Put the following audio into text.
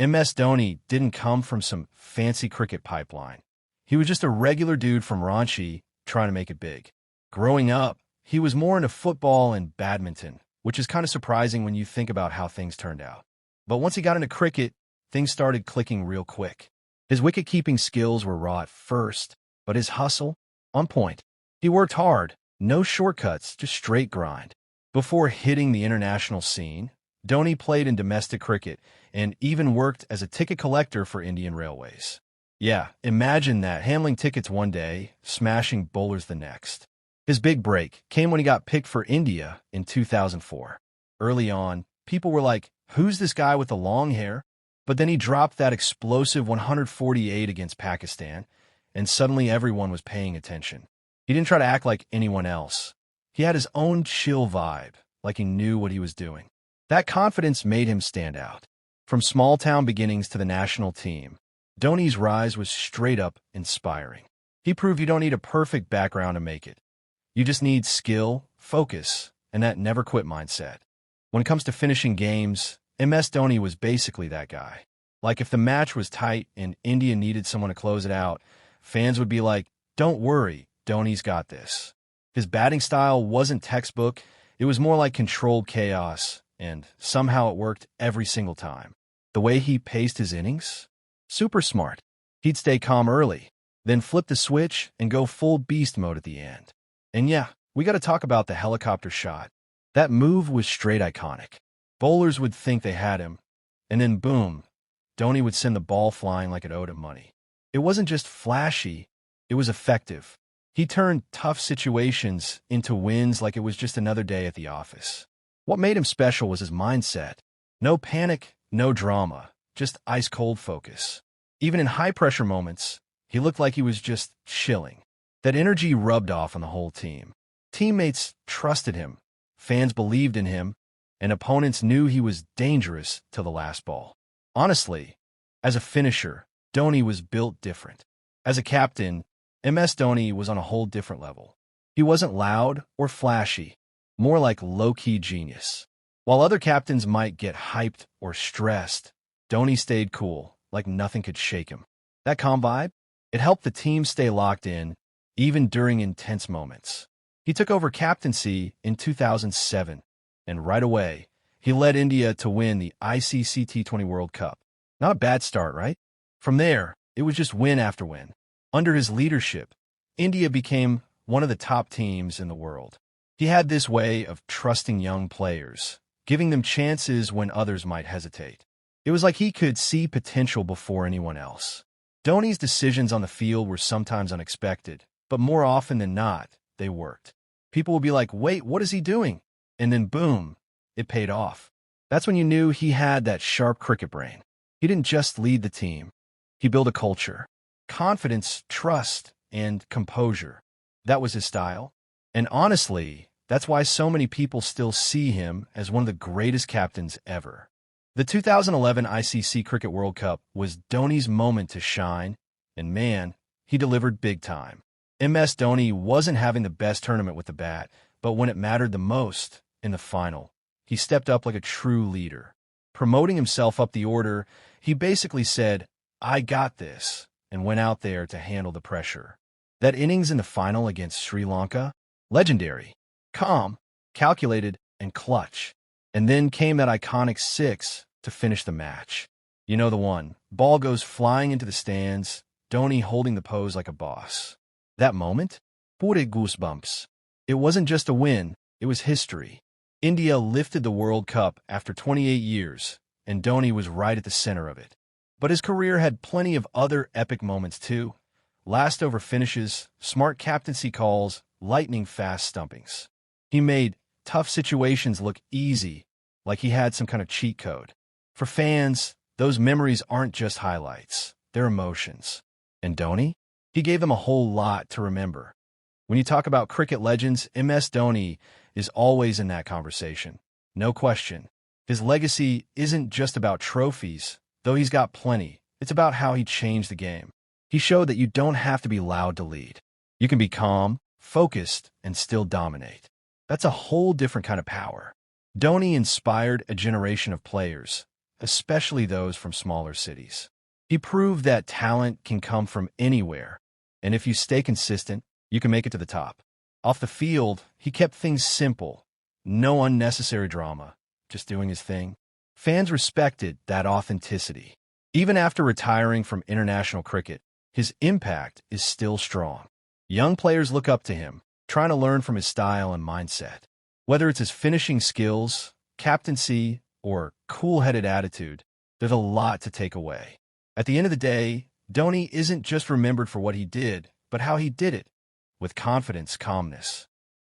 MS Dhoni didn't come from some fancy cricket pipeline. He was just a regular dude from Ranchi trying to make it big. Growing up, he was more into football and badminton, which is kind of surprising when you think about how things turned out. But once he got into cricket, things started clicking real quick. His wicket-keeping skills were raw at first, but his hustle, on point. He worked hard, no shortcuts, just straight grind. Before hitting the international scene, Dhoni played in domestic cricket and even worked as a ticket collector for Indian Railways. Yeah, imagine that, handling tickets one day, smashing bowlers the next. His big break came when he got picked for India in 2004. Early on, people were like, who's this guy with the long hair? But then he dropped that explosive 148 against Pakistan, and suddenly everyone was paying attention. He didn't try to act like anyone else. He had his own chill vibe, like he knew what he was doing. That confidence made him stand out. From small-town beginnings to the national team, Dhoni's rise was straight-up inspiring. He proved you don't need a perfect background to make it. You just need skill, focus, and that never-quit mindset. When it comes to finishing games, MS Dhoni was basically that guy. Like if the match was tight and India needed someone to close it out, fans would be like, don't worry, Dhoni's got this. His batting style wasn't textbook, it was more like controlled chaos, and somehow it worked every single time. The way he paced his innings? Super smart. He'd stay calm early, then flip the switch and go full beast mode at the end. And yeah, we got to talk about the helicopter shot. That move was straight iconic. Bowlers would think they had him, and then boom, Dhoni would send the ball flying like it owed him money. It wasn't just flashy, it was effective. He turned tough situations into wins like it was just another day at the office. What made him special was his mindset. No panic, no drama, just ice-cold focus. Even in high-pressure moments, he looked like he was just chilling. That energy rubbed off on the whole team. Teammates trusted him, fans believed in him, and opponents knew he was dangerous till the last ball. Honestly, as a finisher, Dhoni was built different. As a captain, MS Dhoni was on a whole different level. He wasn't loud or flashy, more like low-key genius. While other captains might get hyped or stressed, Dhoni stayed cool, like nothing could shake him. That calm vibe, it helped the team stay locked in, even during intense moments. He took over captaincy in 2007, and right away, he led India to win the ICC T20 World Cup. Not a bad start, right? From there, it was just win after win. Under his leadership, India became one of the top teams in the world. He had this way of trusting young players, giving them chances when others might hesitate. It was like he could see potential before anyone else. Dhoni's decisions on the field were sometimes unexpected, but more often than not, they worked. People would be like, wait, what is he doing? And then boom, it paid off. That's when you knew he had that sharp cricket brain. He didn't just lead the team. He built a culture. Confidence, trust, and composure. That was his style. And honestly, that's why so many people still see him as one of the greatest captains ever. The 2011 ICC Cricket World Cup was Dhoni's moment to shine, and man, he delivered big time. MS Dhoni wasn't having the best tournament with the bat, but when it mattered the most, in the final, he stepped up like a true leader. Promoting himself up the order, he basically said, I got this, and went out there to handle the pressure. That innings in the final against Sri Lanka? Legendary. Calm, calculated, and clutch. And then came that iconic six to finish the match. You know the one. Ball goes flying into the stands, Dhoni holding the pose like a boss. That moment? Pure goosebumps. It wasn't just a win, it was history. India lifted the World Cup after 28 years, and Dhoni was right at the center of it. But his career had plenty of other epic moments too. Last-over finishes, smart captaincy calls, lightning-fast stumpings. He made tough situations look easy, like he had some kind of cheat code. For fans, those memories aren't just highlights, they're emotions. And Dhoni? He gave them a whole lot to remember. When you talk about cricket legends, MS Dhoni is always in that conversation. No question. His legacy isn't just about trophies, though he's got plenty. It's about how he changed the game. He showed that you don't have to be loud to lead. You can be calm, focused, and still dominate. That's a whole different kind of power. Dhoni inspired a generation of players, especially those from smaller cities. He proved that talent can come from anywhere, and if you stay consistent, you can make it to the top. Off the field, he kept things simple. No unnecessary drama, just doing his thing. Fans respected that authenticity. Even after retiring from international cricket, his impact is still strong. Young players look up to him, trying to learn from his style and mindset. Whether it's his finishing skills, captaincy, or cool-headed attitude, there's a lot to take away. At the end of the day, Dhoni isn't just remembered for what he did, but how he did it, with confidence, calmness,